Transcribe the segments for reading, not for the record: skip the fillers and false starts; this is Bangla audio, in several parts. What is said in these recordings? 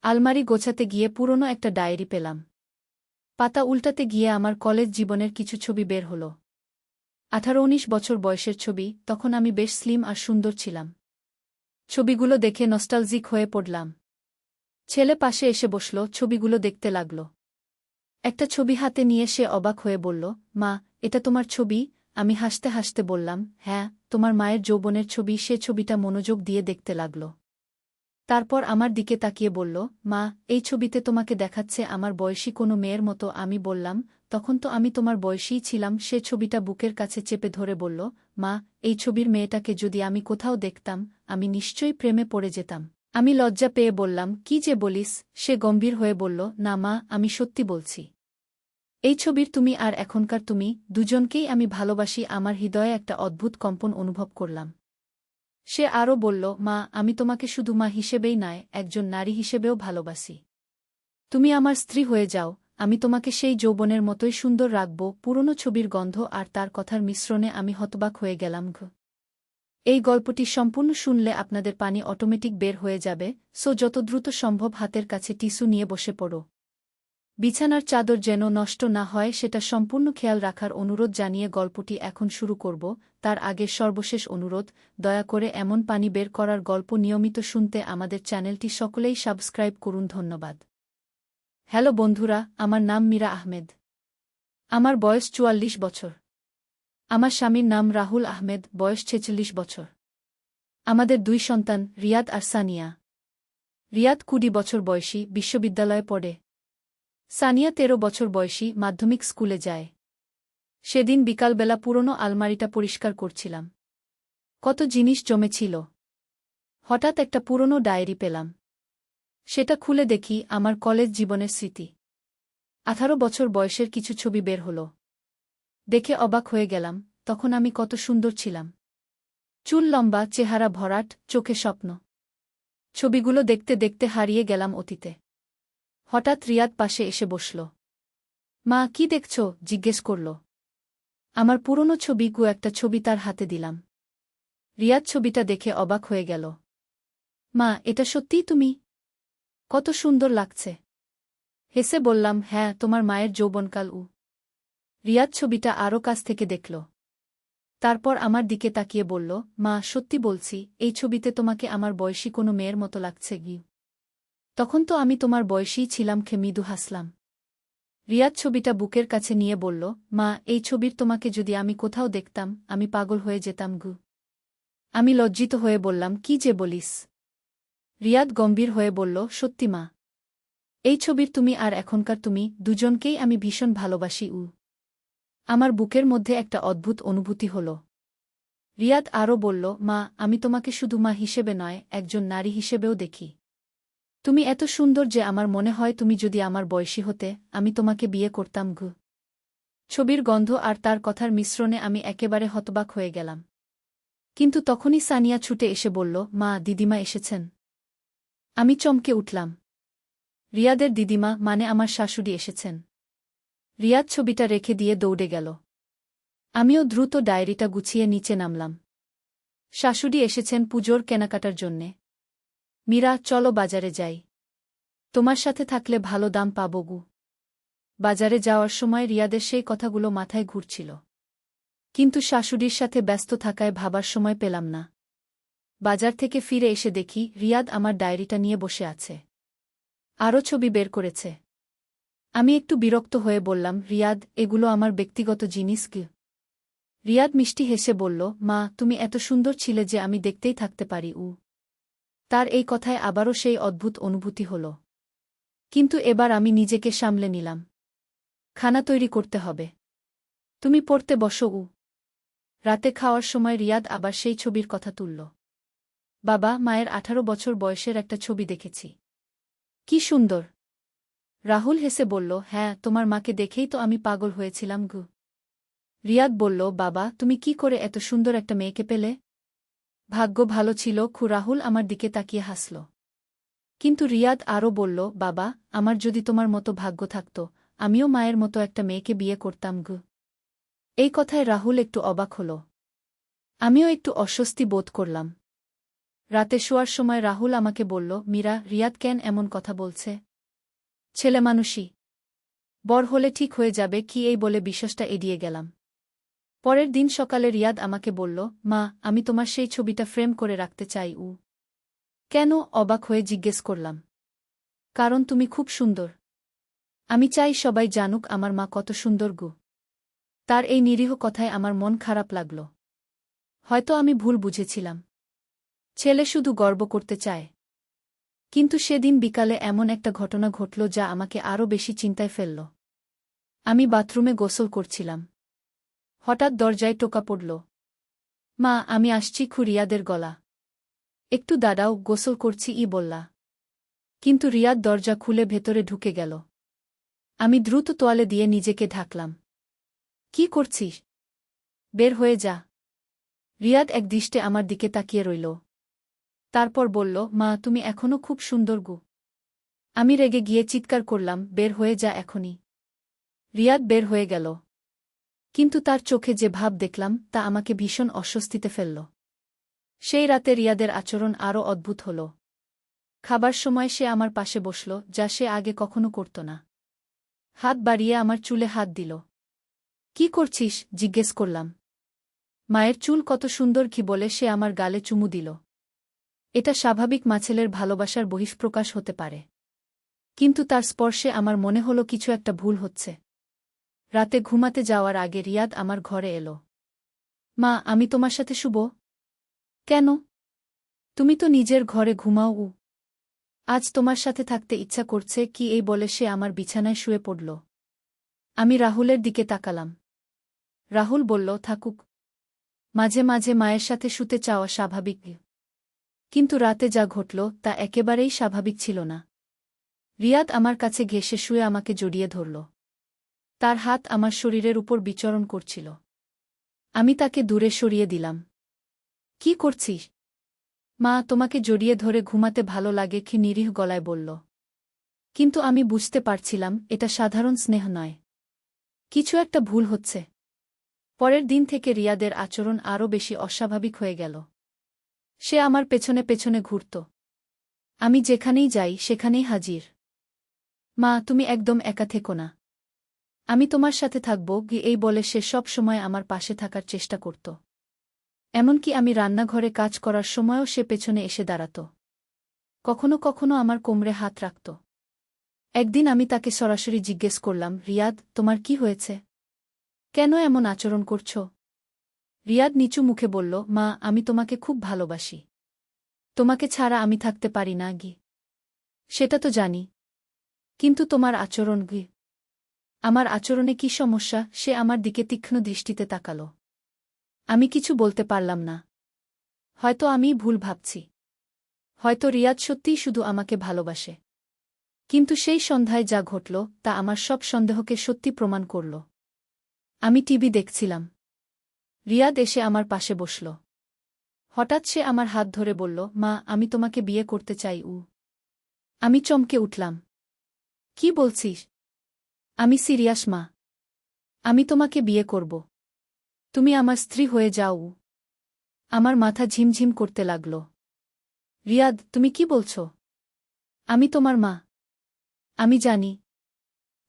আলমারি গোছাতে গিয়ে পুরনো একটা ডায়েরি পেলাম। পাতা উল্টাতে গিয়ে আমার কলেজ জীবনের কিছু ছবি বের হল। 18-19 বছর বয়সের ছবি, তখন আমি বেশ স্লিম আর সুন্দর ছিলাম। ছবিগুলো দেখে নস্টালজিক হয়ে পড়লাম। ছেলে পাশে এসে বসল, ছবিগুলো দেখতে লাগল। একটা ছবি হাতে নিয়ে সে অবাক হয়ে বলল, মা, এটা তোমার ছবি? আমি হাসতে হাসতে বললাম, হ্যাঁ, তোমার মায়ের যৌবনের ছবি। সে ছবিটা মনোযোগ দিয়ে দেখতে লাগল। তারপর আমার দিকে তাকিয়ে বলল, মা, এই ছবিতে তোমাকে দেখাচ্ছে আমার বয়সী কোনো মেয়ের মতো। আমি বললাম, তখন তো আমি তোমার বয়সীই ছিলাম। সে ছবিটা বুকের কাছে চেপে ধরে বলল, মা, এই ছবির মেয়েটাকে যদি আমি কোথাও দেখতাম, আমি নিশ্চয়ই প্রেমে পড়ে যেতাম। আমি লজ্জা পেয়ে বললাম, কি যে বলিস? সে গম্ভীর হয়ে বলল, না মা, আমি সত্যি বলছি। এই ছবির তুমি আর এখনকার তুমি, দুজনকেই আমি ভালোবাসি। আমার হৃদয়ে একটা অদ্ভুত কম্পন অনুভব করলাম। সে আরও বলল, মা, আমি তোমাকে শুধু মা হিসেবেই নয়, একজন নারী হিসেবেও ভালোবাসি। তুমি আমার স্ত্রী হয়ে যাও, আমি তোমাকে সেই যৌবনের মতোই সুন্দর রাখব। পুরনো ছবির গন্ধ আর তার কথার মিশ্রণে আমি হতবাক হয়ে গেলাম। এই গল্পটি সম্পূর্ণ শুনলে আপনাদের পানি অটোমেটিক বের হয়ে যাবে, সো যত দ্রুত সম্ভব হাতের কাছে টিস্যু নিয়ে বসে পড়ো। বিছানার চাদর যেন নষ্ট না হয় সেটা সম্পূর্ণ খেয়াল রাখার অনুরোধ জানিয়ে গল্পটি এখন শুরু করব। তার আগে সর্বশেষ অনুরোধ, দয়া করে এমন পানি বের করার গল্প নিয়মিত শুনতে আমাদের চ্যানেলটি সকলেই সাবস্ক্রাইব করুন। ধন্যবাদ। হ্যালো বন্ধুরা, আমার নাম মীরা আহমেদ। আমার বয়স 44 বছর। আমার স্বামীর নাম রাহুল আহমেদ, বয়স 46 বছর। আমাদের 2 সন্তান, রিয়াদ আর সানিয়া। রিয়াদ 20 বছর বয়সী, বিশ্ববিদ্যালয়ে পড়ে। সানিয়া 13 বছর বয়সী, মাধ্যমিক স্কুলে যায়। সেদিন বিকালবেলা পুরনো আলমারিটা পরিষ্কার করছিলাম। কত জিনিস জমেছিল। হঠাৎ একটা পুরনো ডায়েরি পেলাম। সেটা খুলে দেখি আমার কলেজ জীবনের স্মৃতি। 18 বছর বয়সের কিছু ছবি বের হল। দেখে অবাক হয়ে গেলাম, তখন আমি কত সুন্দর ছিলাম। চুল লম্বা, চেহারা ভরাট, চোখে স্বপ্ন। ছবিগুলো দেখতে দেখতে হারিয়ে গেলাম অতীতে। হঠাৎ রিয়াদ পাশে এসে বসল। মা, কি দেখছ? জিজ্ঞেস করল। আমার পুরনো ছবি একটা ছবি তার হাতে দিলাম। রিয়াদ ছবিটা দেখে অবাক হয়ে গেল। মা, এটা সত্যিই তুমি? কত সুন্দর লাগছে। হেসে বললাম, হ্যাঁ, তোমার মায়ের যৌবনকাল। রিয়াদ ছবিটা আরও কাছ থেকে দেখল। তারপর আমার দিকে তাকিয়ে বলল, মা, সত্যি বলছি, এই ছবিতে তোমাকে আমার বয়সী কোনো মেয়ের মতো লাগছে। তখন তো আমি তোমার বয়সীই ছিলাম। মৃদু হাসলাম। রিয়াদ ছবিটা বুকের কাছে নিয়ে বলল, মা, এই ছবির তোমাকে যদি আমি কোথাও দেখতাম, আমি পাগল হয়ে যেতাম। আমি লজ্জিত হয়ে বললাম, কি যে বলিস? রিয়াদ গম্ভীর হয়ে বলল, সত্যি মা। এই ছবির তুমি আর এখনকার তুমি, দুজনকেই আমি ভীষণ ভালোবাসি। আমার বুকের মধ্যে একটা অদ্ভুত অনুভূতি হল। রিয়াদ আরও বলল, মা, আমি তোমাকে শুধু মা হিসেবে নয়, একজন নারী হিসেবেও দেখি। তুমি এত সুন্দর যে আমার মনে হয় তুমি যদি আমার বয়সী হতে, আমি তোমাকে বিয়ে করতাম। ছবির গন্ধ আর তার কথার মিশ্রণে আমি একেবারে হতবাক হয়ে গেলাম। কিন্তু তখনই সানিয়া ছুটে এসে বলল, মা, দিদিমা এসেছেন। আমি চমকে উঠলাম। রিয়াদের দিদিমা মানে আমার শাশুড়ি এসেছেন। রিয়াদ ছবিটা রেখে দিয়ে দৌড়ে গেল। আমিও দ্রুত ডায়েরিটা গুছিয়ে নিচে নামলাম। শাশুড়ি এসেছেন পুজোর কেনাকাটার জন্যে। মীরা, চলো বাজারে যাই। তোমার সাথে থাকলে ভালো দাম পাবো। বাজারে যাওয়ার সময় রিয়াদের সেই কথাগুলো মাথায় ঘুরছিল। কিন্তু শাশুড়ির সাথে ব্যস্ত থাকায় ভাবার সময় পেলাম না। বাজার থেকে ফিরে এসে দেখি রিয়াদ আমার ডায়েরিটা নিয়ে বসে আছে। আরও ছবি বের করেছে। আমি একটু বিরক্ত হয়ে বললাম, রিয়াদ, এগুলো আমার ব্যক্তিগত জিনিস। রিয়াদ মিষ্টি হেসে বলল, মা, তুমি এত সুন্দর ছিলে যে আমি দেখতেই থাকতে পারি। তার এই কথায় আবারও সেই অদ্ভুত অনুভূতি হল। কিন্তু এবার আমি নিজেকে সামলে নিলাম। খানা তৈরি করতে হবে। তুমি পড়তে বসো। রাতে খাওয়ার সময় রিয়াদ আবার সেই ছবির কথা তুলল। বাবা, মায়ের 18 বছর বয়সের একটা ছবি দেখেছি। কি সুন্দর। রাহুল হেসে বলল, হ্যাঁ, তোমার মাকে দেখেই তো আমি পাগল হয়েছিলাম। রিয়াদ বলল, বাবা, তুমি কি করে এত সুন্দর একটা মেয়েকে পেলে? ভাগ্য ভালো ছিল। রাহুল আমার দিকে তাকিয়ে হাসল। কিন্তু রিয়াদ আরও বলল, বাবা, আমার যদি তোমার মতো ভাগ্য থাকত, আমিও মায়ের মতো একটা মেয়েকে বিয়ে করতাম। এই কথায় রাহুল একটু অবাক হল। আমিও একটু অস্বস্তি বোধ করলাম। রাতে শোয়ার সময় রাহুল আমাকে বলল, মীরা, রিয়াদ কেন এমন কথা বলছে? ছেলেমানুষি। বড় হলে ঠিক হয়ে যাবে কি এই বলে বিশ্বাসটা এড়িয়ে গেলাম। পরের দিন সকালে রিয়াদ আমাকে বলল, মা, আমি তোমার সেই ছবিটা ফ্রেম করে রাখতে চাই। কেন? অবাক হয়ে জিজ্ঞেস করলাম। কারণ তুমি খুব সুন্দর। আমি চাই সবাই জানুক আমার মা কত সুন্দর গো। তার এই নিরীহ কথায় আমার মন খারাপ লাগল। হয়তো আমি ভুল বুঝেছিলাম। ছেলে শুধু গর্ব করতে চায়। কিন্তু সেদিন বিকালে এমন একটা ঘটনা ঘটল যা আমাকে আরও বেশি চিন্তায় ফেলল। আমি বাথরুমে গোসল করছিলাম। হঠাৎ দরজায় টোকা পড়ল। মা, আমি আসছি। রিয়াদের গলা। একটু দাঁড়াও, গোসল করছি বললা। কিন্তু রিয়াদ দরজা খুলে ভেতরে ঢুকে গেল। আমি দ্রুত তোয়ালে দিয়ে নিজেকে ঢাকলাম। কি করছিস? বের হয়ে যা। রিয়াদ একদৃষ্টে আমার দিকে তাকিয়ে রইল। তারপর বলল, মা, তুমি এখনও খুব সুন্দর গো। আমি রেগে গিয়ে চিৎকার করলাম, বের হয়ে যা এখনই। রিয়াদ বের হয়ে গেল। কিন্তু তার চোখে যে ভাব দেখলাম তা আমাকে ভীষণ অস্বস্তিতে ফেলল। সেই রাতে রিয়াদের আচরণ আরও অদ্ভুত হল। খাবার সময় সে আমার পাশে বসল, যা সে আগে কখনো করত না। হাত বাড়িয়ে আমার চুলে হাত দিল। কি করছিস? জিজ্ঞেস করলাম। মায়ের চুল কত সুন্দর কি বলে সে আমার গালে চুমু দিল। এটা স্বাভাবিক ছেলের ভালোবাসার বহিঃপ্রকাশ হতে পারে। কিন্তু তার স্পর্শে আমার মনে হলো কিছু একটা ভুল হচ্ছে। রাতে ঘুমাতে যাওয়ার আগে রিয়াদ আমার ঘরে এলো। মা, আমি তোমার সাথে শুব? কেন? তুমি তো নিজের ঘরে ঘুমাও। আজ তোমার সাথে থাকতে ইচ্ছা করছে কি এই বলে সে আমার বিছানায় শুয়ে পড়ল। আমি রাহুলের দিকে তাকালাম। রাহুল বলল, থাকুক। মাঝে মাঝে মায়ের সাথে শুতে চাওয়া স্বাভাবিক। কিন্তু রাতে যা ঘটল তা একেবারেই স্বাভাবিক ছিল না। রিয়াদ আমার কাছে ঘেঁষে শুয়ে আমাকে জড়িয়ে ধরল। তার হাত আমার শরীরের উপর বিচরণ করছিল। আমি তাকে দূরে সরিয়ে দিলাম। কি করছিস? মা, তোমাকে জড়িয়ে ধরে ঘুমাতে ভালো লাগে কি নিরীহ গলায় বলল। কিন্তু আমি বুঝতে পারছিলাম এটা সাধারণ স্নেহ নয়। কিছু একটা ভুল হচ্ছে। পরের দিন থেকে রিয়াদের আচরণ আরও বেশি অস্বাভাবিক হয়ে গেল। সে আমার পেছনে পেছনে ঘুরত। আমি যেখানেই যাই সেখানেই হাজির। মা, তুমি একদম একা থেকো না। আমি তোমার সাথে থাকব এই বলে সে সব সময় আমার পাশে থাকার চেষ্টা করত। এমনকি আমি রান্নাঘরে কাজ করার সময়ও সে পেছনে এসে দাঁড়াত। কখনো কখনো আমার কোমরে হাত রাখত। একদিন আমি তাকে সরাসরি জিজ্ঞেস করলাম, রিয়াদ, তোমার কি হয়েছে? কেন এমন আচরণ করছ? রিয়াদ নিচু মুখে বলল, মা, আমি তোমাকে খুব ভালোবাসি। তোমাকে ছাড়া আমি থাকতে পারি না সেটা তো জানি। কিন্তু তোমার আচরণ আমার আচরণে কি সমস্যা? সে আমার দিকে তীক্ষ্ণ দৃষ্টিতে তাকাল। আমি কিছু বলতে পারলাম না। হয়তো আমিই ভুল ভাবছি। হয়তো রিয়াদ সত্যিই শুধু আমাকে ভালোবাসে। কিন্তু সেই সন্ধ্যায় যা ঘটল তা আমার সব সন্দেহকে সত্যি প্রমাণ করল। আমি টিভি দেখছিলাম। রিয়াদ এসে আমার পাশে বসল। হঠাৎ সে আমার হাত ধরে বলল, মা, আমি তোমাকে বিয়ে করতে চাই। আমি চমকে উঠলাম। কি বলছিস? আমি সিরিয়াস মা। আমি তোমাকে বিয়ে করব। তুমি আমার স্ত্রী হয়ে যাও। আমার মাথা ঝিমঝিম করতে লাগল। রিয়াদ, তুমি কি বলছ? আমি তোমার মা। আমি জানি।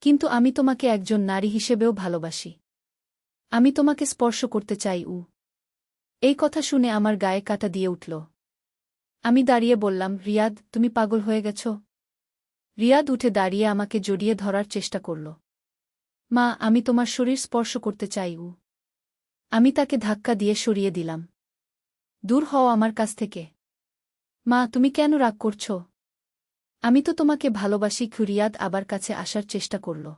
কিন্তু আমি তোমাকে একজন নারী হিসেবেও ভালোবাসি। আমি তোমাকে স্পর্শ করতে চাই। এই কথা শুনে আমার গায়ে কাঁটা দিয়ে উঠল। আমি দাঁড়িয়ে বললাম, রিয়াদ, তুমি পাগল হয়ে গেছ? রিয়াদ উঠে দাঁড়িয়ে আমাকে জড়িয়ে ধরার চেষ্টা করল। মা, আমি তোমার শরীর স্পর্শ করতে চাই। আমি তাকে ধাক্কা দিয়ে সরিয়ে দিলাম। দূর হও আমার কাছ থেকে। মা, তুমি কেন রাগ করছ? আমি তো তোমাকে ভালোবাসি। রিয়াদ আবার কাছে আসার চেষ্টা করল।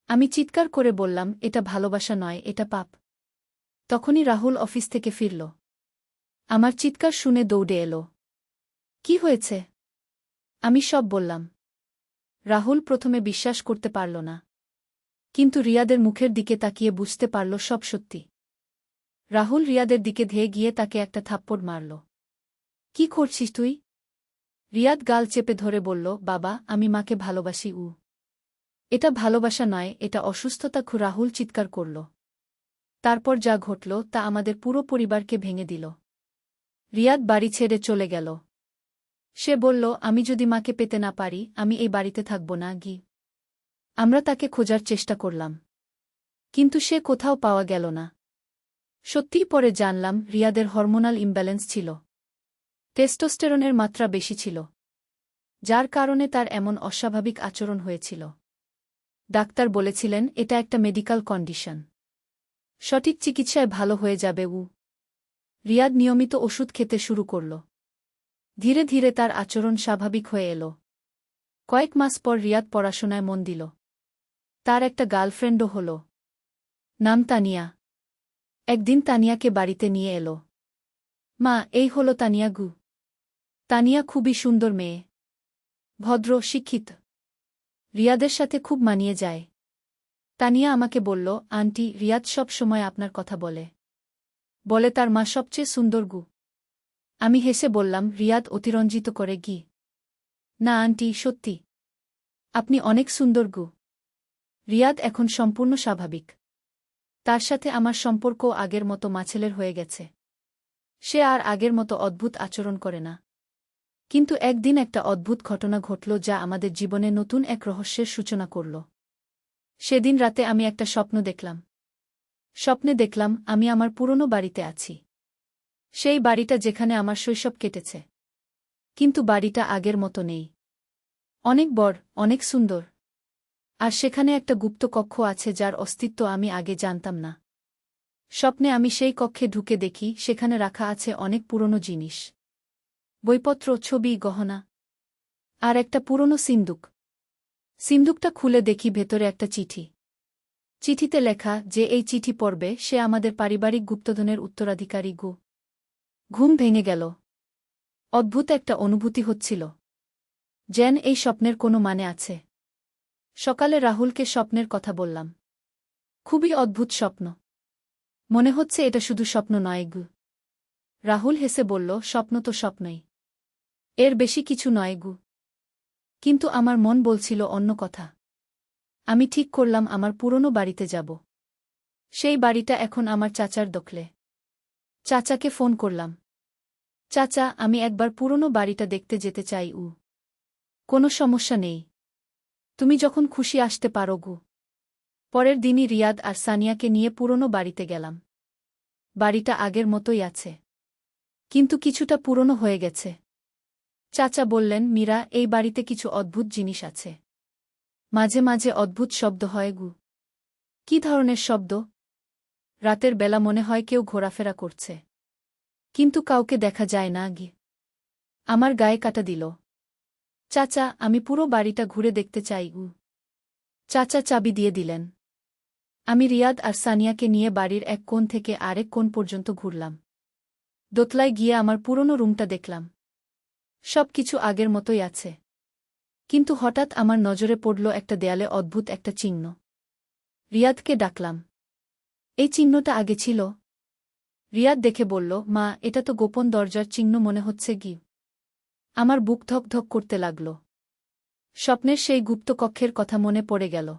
আমি চিৎকার করে বললাম, এটা ভালোবাসা নয়, এটা পাপ। তখনই রাহুল অফিস থেকে ফিরল। আমার চিৎকার শুনে দৌড়ে এলো। কি হয়েছে? আমি সব বললাম। রাহুল প্রথমে বিশ্বাস করতে পারল না। কিন্তু রিয়াদের মুখের দিকে তাকিয়ে বুঝতে পারল সব সত্যি। রাহুল রিয়াদের দিকে ধেয়ে গিয়ে তাকে একটা থাপ্পড় মারল। কি করছিস তুই? রিয়াদ গাল চেপে ধরে বলল, বাবা, আমি মাকে ভালোবাসি। এটা ভালোবাসা নয়, এটা অসুস্থতা। রাহুল চিৎকার করল। তারপর যা ঘটল তা আমাদের পুরো পরিবারকে ভেঙে দিল। রিয়াদ বাড়ি ছেড়ে চলে গেল। সে বলল, আমি যদি মাকে পেতে না পারি আমি এই বাড়িতে থাকব না গি। আমরা তাকে খোঁজার চেষ্টা করলাম, কিন্তু সে কোথাও পাওয়া গেল না। সত্যিই পরে জানলাম রিয়াদের হরমোনাল ইমব্যালেন্স ছিল। টেস্টোস্টেরনের মাত্রা বেশি ছিল, যার কারণে তার এমন অস্বাভাবিক আচরণ হয়েছিল। ডাক্তার বলেছিলেন এটা একটা মেডিকেল কন্ডিশন, সঠিক চিকিৎসায় ভালো হয়ে যাবে। রিয়াদ নিয়মিত ওষুধ খেতে শুরু করল। ধীরে ধীরে তার আচরণ স্বাভাবিক হয়ে এল। কয়েক মাস পর রিয়াদ পড়াশোনায় মন দিল। তার একটা গার্লফ্রেন্ডও হল, নাম তানিয়া। একদিন তানিয়াকে বাড়িতে নিয়ে এল। মা, এই হল তানিয়া গু। তানিয়া খুবই সুন্দর মেয়ে, ভদ্র, শিক্ষিত। রিয়াদের সাথে খুব মানিয়ে যায়। তানিয়া আমাকে বলল, আন্টি, রিয়াদ সব সময় আপনার কথা বলে বলে তার মা সবচেয়ে সুন্দর গু। আমি হেসে বললাম, রিয়াদ অতিরঞ্জিত করে গি। না আন্টি, সত্যি, আপনি অনেক সুন্দর গু। রিয়াদ এখন সম্পূর্ণ স্বাভাবিক। তার সাথে আমার সম্পর্কও আগের মতো মাছেলের হয়ে গেছে। সে আর আগের মতো অদ্ভুত আচরণ করে না। কিন্তু একদিন একটা অদ্ভুত ঘটনা ঘটল যা আমাদের জীবনে নতুন এক রহস্যের সূচনা করল। সেদিন রাতে আমি একটা স্বপ্ন দেখলাম। স্বপ্নে দেখলাম আমি আমার পুরনো বাড়িতে আছি, সেই বাড়িটা যেখানে আমার শৈশব কেটেছে। কিন্তু বাড়িটা আগের মতো নেই। অনেক বড়, অনেক সুন্দর। আর সেখানে একটা গুপ্ত কক্ষ আছে যার অস্তিত্ব আমি আগে জানতাম না। স্বপ্নে আমি সেই কক্ষে ঢুকে দেখি সেখানে রাখা আছে অনেক পুরনো জিনিস, বইপত্র, ছবি, গহনা, আর একটা পুরনো সিন্দুক। সিন্দুকটা খুলে দেখি ভেতরে একটা চিঠি। চিঠিতে লেখা, যে এই চিঠি পড়বে সে আমাদের পারিবারিক গুপ্তধনের উত্তরাধিকারী গু। ঘুম ভেঙে গেল। অদ্ভুত একটা অনুভূতি হচ্ছিল, যেন এই স্বপ্নের কোনো মানে আছে। সকালে রাহুলকে স্বপ্নের কথা বললাম। খুবই অদ্ভুত স্বপ্ন, মনে হচ্ছে এটা শুধু স্বপ্ন নয় গু। রাহুল হেসে বলল, স্বপ্ন তো স্বপ্নই, এর বেশি কিছু নয় গু। কিন্তু আমার মন বলছিল অন্য কথা। আমি ঠিক করলাম আমার পুরনো বাড়িতে যাব। সেই বাড়িটা এখন আমার চাচার দখলে। চাচাকে ফোন করলাম। চাচা, আমি একবার পুরনো বাড়িটা দেখতে যেতে চাই। কোনো সমস্যা নেই, তুমি যখন খুশি আসতে পারো গু। পরের দিনই রিয়াদ আর সানিয়াকে নিয়ে পুরনো বাড়িতে গেলাম। বাড়িটা আগের মতোই আছে, কিন্তু কিছুটা পুরনো হয়ে গেছে। চাচা বললেন, মীরা, এই বাড়িতে কিছু অদ্ভুত জিনিস আছে। মাঝে মাঝে অদ্ভুত শব্দ হয় গু। কি ধরনের শব্দ? রাতের বেলা মনে হয় কেউ ঘোরাফেরা করছে, কিন্তু কাউকে দেখা যায় না গি। আমার গায়ে কাটা দিল। চাচা, আমি পুরো বাড়িটা ঘুরে দেখতে চাই গু। চাচা চাবি দিয়ে দিলেন। আমি রিয়াদ আর সানিয়াকে নিয়ে বাড়ির এক কোণ থেকে আরেক কোণ পর্যন্ত ঘুরলাম। দোতলায় গিয়ে আমার পুরনো রুমটা দেখলাম। সব কিছু আগের মতোই আছে, কিন্তু হঠাৎ আমার নজরে পড়ল একটা দেয়ালে অদ্ভুত একটা চিহ্ন। রিয়াদকে ডাকলাম, এই চিহ্নটা আগে ছিল? রিয়াদ দেখে বলল, মা, এটা তো গোপন দরজার চিহ্ন মনে হচ্ছে গি। আমার বুক ধক ধক করতে লাগল। স্বপ্নের সেই গুপ্ত কক্ষের কথা মনে পড়ে গেল।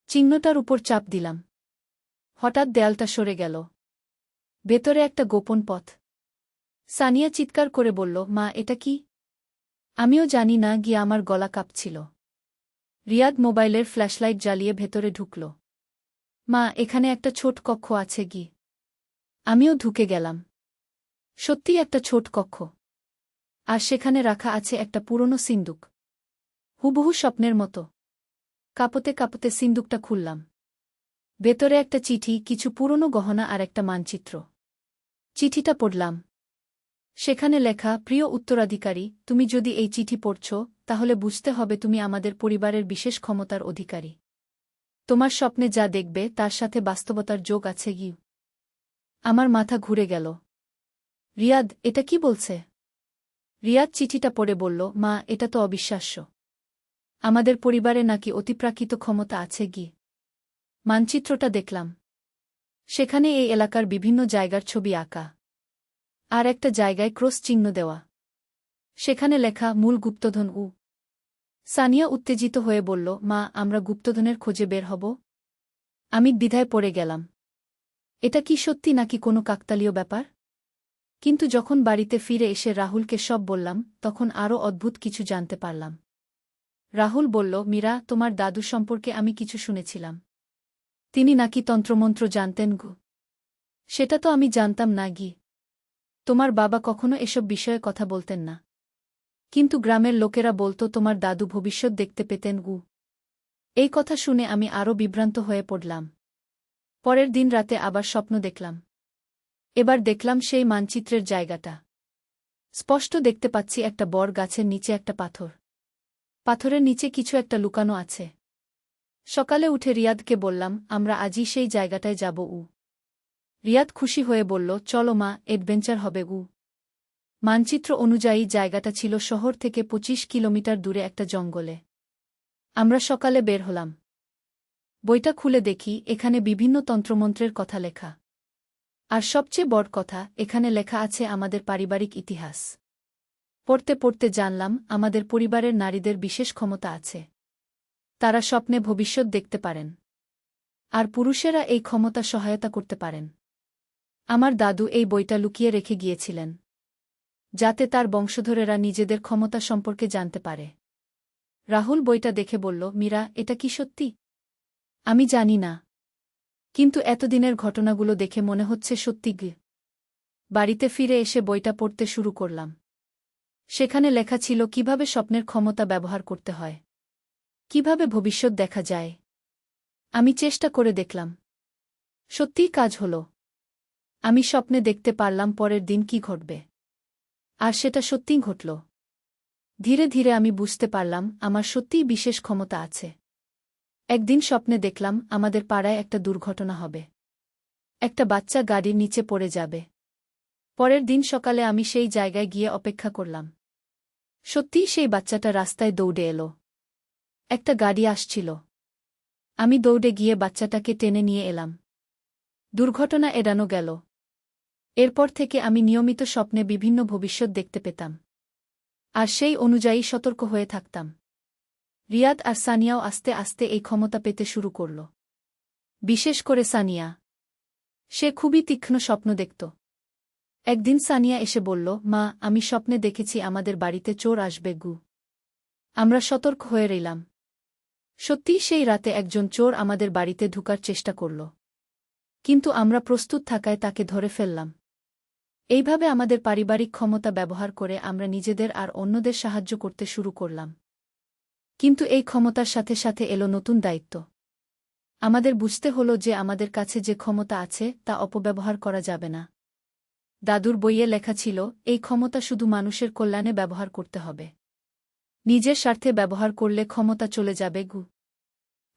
চিহ্নটার উপর চাপ দিলাম। হঠাৎ দেয়ালটা সরে গেল। ভেতরে একটা গোপন পথ। সানিয়া চিৎকার করে বলল, মা, এটা কি? আমিও জানি না গিয়ে আমার গলা কাঁপছিল। রিয়াদ মোবাইলের ফ্ল্যাশলাইট জ্বালিয়ে ভেতরে ঢুকল। মা, এখানে একটা ছোট কক্ষ আছে গি। আমিও ঢুকে গেলাম। সত্যিই একটা ছোট কক্ষ, আর সেখানে রাখা আছে একটা পুরনো সিন্দুক, হুবহু স্বপ্নের মতো। কাঁপতে কাঁপতে সিন্দুকটা খুললাম। ভেতরে একটা চিঠি, কিছু পুরনো গহনা আর একটা মানচিত্র। চিঠিটা পড়লাম। সেখানে লেখা, প্রিয় উত্তরাধিকারী, তুমি যদি এই চিঠি পড়ছ তাহলে বুঝতে হবে তুমি আমাদের পরিবারের বিশেষ ক্ষমতার অধিকারী। তোমার স্বপ্নে যা দেখবে তার সাথে বাস্তবতার যোগ আছে গি। আমার মাথা ঘুরে গেল। রিয়াদ, এটা কি বলছে? রিয়াদ চিঠিটা পড়ে বলল, মা, এটা তো অবিশ্বাস্য। আমাদের পরিবারে নাকি অতিপ্রাকৃত ক্ষমতা আছে গি। মানচিত্রটা দেখলাম। সেখানে এই এলাকার বিভিন্ন জায়গার ছবি আঁকা, আর একটা জায়গায় ক্রস চিহ্ন দেওয়া। সেখানে লেখা, মূল গুপ্তধন। সানিয়া উত্তেজিত হয়ে বলল, মা, আমরা গুপ্তধনের খোঁজে বের হব? আমি দ্বিধায় পড়ে গেলাম। এটা কি সত্যি নাকি কোনো কাকতালীয় ব্যাপার? কিন্তু যখন বাড়িতে ফিরে এসে রাহুলকে সব বললাম তখন আরও অদ্ভুত কিছু জানতে পারলাম। রাহুল বলল, মীরা, তোমার দাদু সম্পর্কে আমি কিছু শুনেছিলাম। তিনি নাকি তন্ত্রমন্ত্র জানতেন গো। সেটা তো আমি জানতাম না গি। তোমার বাবা কখনো এসব বিষয়ে কথা বলতেন না। কিন্তু গ্রামের লোকেরা বলতো তোমার দাদু ভবিষ্যৎ দেখতে পেতেন গু। এই কথা শুনে আমি আরও বিভ্রান্ত হয়ে পড়লাম। পরের দিন রাতে আবার স্বপ্ন দেখলাম। এবার দেখলাম সেই মানচিত্রের জায়গাটা। স্পষ্ট দেখতে পাচ্ছি একটা বড় গাছের নিচে একটা পাথর। পাথরের নিচে কিছু একটা লুকানো আছে। সকালে উঠে রিয়াদকে বললাম, আমরা আজই সেই জায়গাটায় যাব। রিয়াদ খুশি হয়ে বলল, চলো মা, অ্যাডভেঞ্চার হবে। মানচিত্র অনুযায়ী জায়গাটা ছিল শহর থেকে ২৫ কিলোমিটার দূরে একটা জঙ্গলে। আমরা সকালে বের হলাম। বইটা খুলে দেখি এখানে বিভিন্ন তন্ত্রমন্ত্রের কথা লেখা। আর সবচেয়ে বড় কথা, এখানে লেখা আছে আমাদের পারিবারিক ইতিহাস। পড়তে পড়তে জানলাম আমাদের পরিবারের নারীদের বিশেষ ক্ষমতা আছে। তারা স্বপ্নে ভবিষ্যৎ দেখতে পারেন। আর পুরুষেরা এই ক্ষমতা সহায়তা করতে পারেন। আমার দাদু এই বইটা লুকিয়ে রেখে গিয়েছিলেন, যাতে তার বংশধরেরা নিজেদের ক্ষমতা সম্পর্কে জানতে পারে। রাহুল বইটা দেখে বলল, মীরা, এটা কি সত্যি? আমি জানি না, কিন্তু এতদিনের ঘটনাগুলো দেখে মনে হচ্ছে সত্যি গে। বাড়িতে ফিরে এসে বইটা পড়তে শুরু করলাম। সেখানে লেখা ছিল কিভাবে স্বপ্নের ক্ষমতা ব্যবহার করতে হয়, কিভাবে ভবিষ্যৎ দেখা যায়। আমি চেষ্টা করে দেখলাম। সত্যিই কাজ হল। আমি স্বপ্নে দেখতে পারলাম পরের দিন কি ঘটবে। আর সেটা সত্যিই ঘটল। ধীরে ধীরে আমি বুঝতে পারলাম আমার সত্যিই বিশেষ ক্ষমতা আছে। একদিন স্বপ্নে দেখলাম আমাদের পাড়ায় একটা দুর্ঘটনা হবে। একটা বাচ্চা গাড়ির নিচে পড়ে যাবে। পরের দিন সকালে আমি সেই জায়গায় গিয়ে অপেক্ষা করলাম। সত্যিই সেই বাচ্চাটা রাস্তায় দৌড়ে এলো। একটা গাড়ি আসছিল। আমি দৌড়ে গিয়ে বাচ্চাটাকে টেনে নিয়ে এলাম। দুর্ঘটনা এড়ানো গেল। এরপর থেকে আমি নিয়মিত স্বপ্নে বিভিন্ন ভবিষ্যৎ দেখতে পেতাম। আর সেই অনুযায়ী সতর্ক হয়ে থাকতাম। রিয়াদ আর সানিয়াও আস্তে আস্তে এই ক্ষমতা পেতে শুরু করল। বিশেষ করে সানিয়া। সে খুবই তীক্ষ্ণ স্বপ্ন দেখত। একদিন সানিয়া এসে বলল, মা, আমি স্বপ্নে দেখেছি আমাদের বাড়িতে চোর আসবে গু। আমরা সতর্ক হয়ে রইলাম। সত্যিই সেই রাতে একজন চোর আমাদের বাড়িতে ঢুকার চেষ্টা করল। কিন্তু আমরা প্রস্তুত থাকায় তাকে ধরে ফেললাম। এইভাবে আমাদের পারিবারিক ক্ষমতা ব্যবহার করে আমরা নিজেদের আর অন্যদের সাহায্য করতে শুরু করলাম। কিন্তু এই ক্ষমতার সাথে সাথে এলো নতুন দায়িত্ব। আমাদের বুঝতে হলো যে আমাদের কাছে যে ক্ষমতা আছে তা অপব্যবহার করা যাবে না। দাদুর বইয়ে লেখা ছিল, এই ক্ষমতা শুধু মানুষের কল্যাণে ব্যবহার করতে হবে। নিজের স্বার্থে ব্যবহার করলে ক্ষমতা চলে যাবে গু।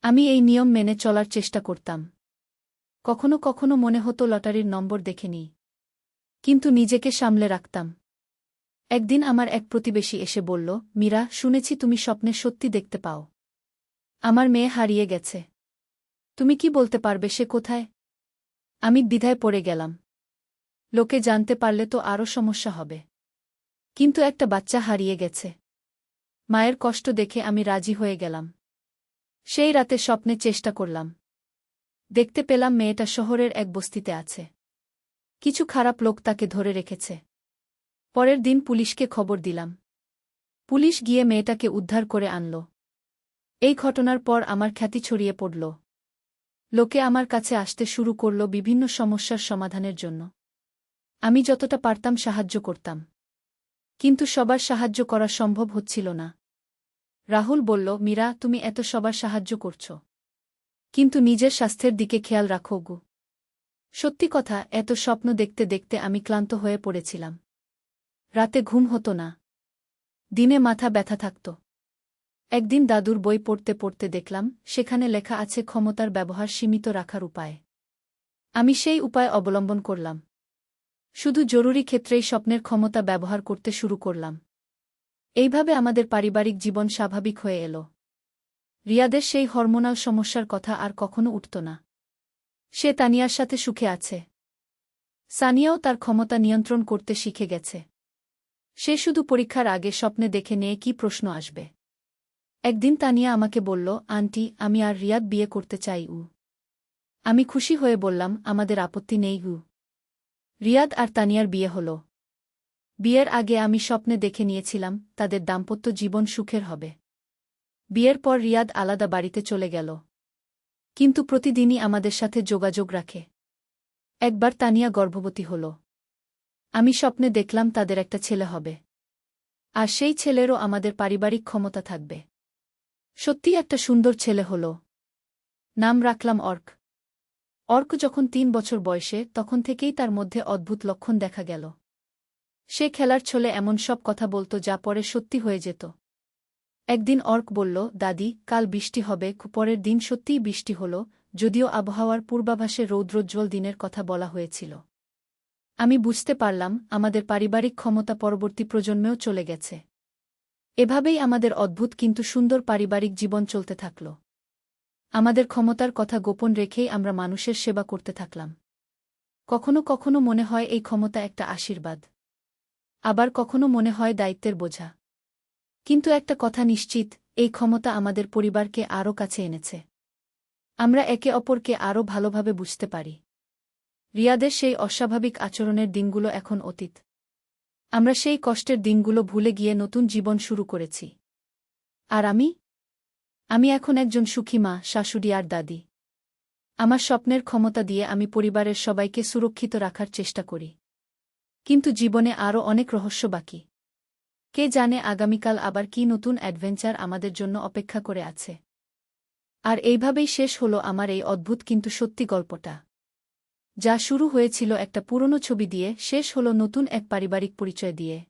আমি এই নিয়ম মেনে চলার চেষ্টা করতাম। কখনো কখনো মনে হতো লটারির নম্বর দেখে নিই। কিন্তু নিজেকে সামলে রাখতাম। একদিন আমার এক প্রতিবেশী এসে বলল, মীরা, শুনেছি তুমি স্বপ্নে সত্যি দেখতে পাও। আমার মেয়ে হারিয়ে গেছে। তুমি কি বলতে পারবে সে কোথায়? আমি দ্বিধায় পড়ে গেলাম। লোকে জানতে পারলে তো আরও সমস্যা হবে। কিন্তু একটা বাচ্চা হারিয়ে গেছে। মায়ের কষ্ট দেখে আমি রাজি হয়ে গেলাম। সেই রাতে স্বপ্নে চেষ্টা করলাম। দেখতে পেলাম মেয়েটা শহরের এক বস্তিতে আছে। কিছু খারাপ লোক তাকে ধরে রেখেছে। পরের দিন পুলিশকে খবর দিলাম। পুলিশ গিয়ে মেয়েটাকে উদ্ধার করে আনল। এই ঘটনার পর আমার খ্যাতি ছড়িয়ে পড়ল। লোকে আমার কাছে আসতে শুরু করল বিভিন্ন সমস্যার সমাধানের জন্য। আমি যতটা পারতাম সাহায্য করতাম। কিন্তু সবার সাহায্য করা সম্ভব হচ্ছিল না। রাহুল বলল, মীরা, তুমি এত সবার সাহায্য করছ, কিন্তু নিজের স্বাস্থ্যের দিকে খেয়াল রাখো গো। সত্যি কথা, এত স্বপ্ন দেখতে দেখতে আমি ক্লান্ত হয়ে পড়েছিলাম। রাতে ঘুম হতো না। দিনে মাথা ব্যথা থাকত। একদিন দাদুর বই পড়তে পড়তে দেখলাম সেখানে লেখা আছে ক্ষমতার ব্যবহার সীমিত রাখার উপায়। আমি সেই উপায় অবলম্বন করলাম। শুধু জরুরি ক্ষেত্রেই স্বপ্নের ক্ষমতা ব্যবহার করতে শুরু করলাম। এইভাবে আমাদের পারিবারিক জীবন স্বাভাবিক হয়ে এল। রিয়াদের সেই হরমোনাল সমস্যার কথা আর কখনো উঠত না। সে তানিয়ার সাথে সুখে আছে। সানিয়াও তার ক্ষমতা নিয়ন্ত্রণ করতে শিখে গেছে। সে শুধু পরীক্ষার আগে স্বপ্নে দেখে নিয়ে কি প্রশ্ন আসবে। একদিন তানিয়া আমাকে বলল, আন্টি, আমি আর রিয়াদ বিয়ে করতে চাই। আমি খুশি হয়ে বললাম, আমাদের আপত্তি নেই। রিয়াদ আর তানিয়ার বিয়ে হল। বিয়ের আগে আমি স্বপ্নে দেখে নিয়েছিলাম তাদের দাম্পত্য জীবন সুখের হবে। বিয়ের পর রিয়াদ আলাদা বাড়িতে চলে গেল। কিন্তু প্রতিদিনই আমাদের সাথে যোগাযোগ রাখে। একবার তানিয়া গর্ভবতী হল। আমি স্বপ্নে দেখলাম তাদের একটা ছেলে হবে। আর সেই ছেলেরও আমাদের পারিবারিক ক্ষমতা থাকবে। সত্যিই একটা সুন্দর ছেলে হল। নাম রাখলাম অর্ক। অর্ক যখন ৩ বছর বয়সে তখন থেকেই তার মধ্যে অদ্ভুত লক্ষণ দেখা গেল। সে খেলার ছলে এমন সব কথা বলত যা পরে সত্যি হয়ে যেত। একদিন অর্ক বলল, দাদি, কাল বৃষ্টি হবে। পরের দিন সত্যিই বৃষ্টি হল, যদিও আবহাওয়ার পূর্বাভাসে রৌদ্রোজ্জ্বল দিনের কথা বলা হয়েছিল। আমি বুঝতে পারলাম আমাদের পারিবারিক ক্ষমতা পরবর্তী প্রজন্মেও চলে গেছে। এভাবেই আমাদের অদ্ভুত কিন্তু সুন্দর পারিবারিক জীবন চলতে থাকল। আমাদের ক্ষমতার কথা গোপন রেখেই আমরা মানুষের সেবা করতে থাকলাম। কখনো কখনো মনে হয় এই ক্ষমতা একটা আশীর্বাদ। আবার কখনো মনে হয় দায়িত্বের বোঝা। কিন্তু একটা কথা নিশ্চিত, এই ক্ষমতা আমাদের পরিবারকে আরও কাছে এনেছে। আমরা একে অপরকে আরও ভালোভাবে বুঝতে পারি। রিয়াদের সেই অস্বাভাবিক আচরণের দিনগুলো এখন অতীত। আমরা সেই কষ্টের দিনগুলো ভুলে গিয়ে নতুন জীবন শুরু করেছি। আর আমি এখন একজন সুখী মা, শাশুড়ি আর দাদি। আমার স্বপ্নের ক্ষমতা দিয়ে আমি পরিবারের সবাইকে সুরক্ষিত রাখার চেষ্টা করি। কিন্তু জীবনে আরও অনেক রহস্য বাকি। কে জানে আগামীকাল আবার কি নতুন অ্যাডভেঞ্চার আমাদের জন্য অপেক্ষা করে আছে। আর এইভাবেই শেষ হলো আমার এই অদ্ভুত কিন্তু সত্যি গল্পটা। যা শুরু হয়েছিল একটা পুরনো ছবি দিয়ে, শেষ হলো নতুন এক পারিবারিক পরিচয় দিয়ে।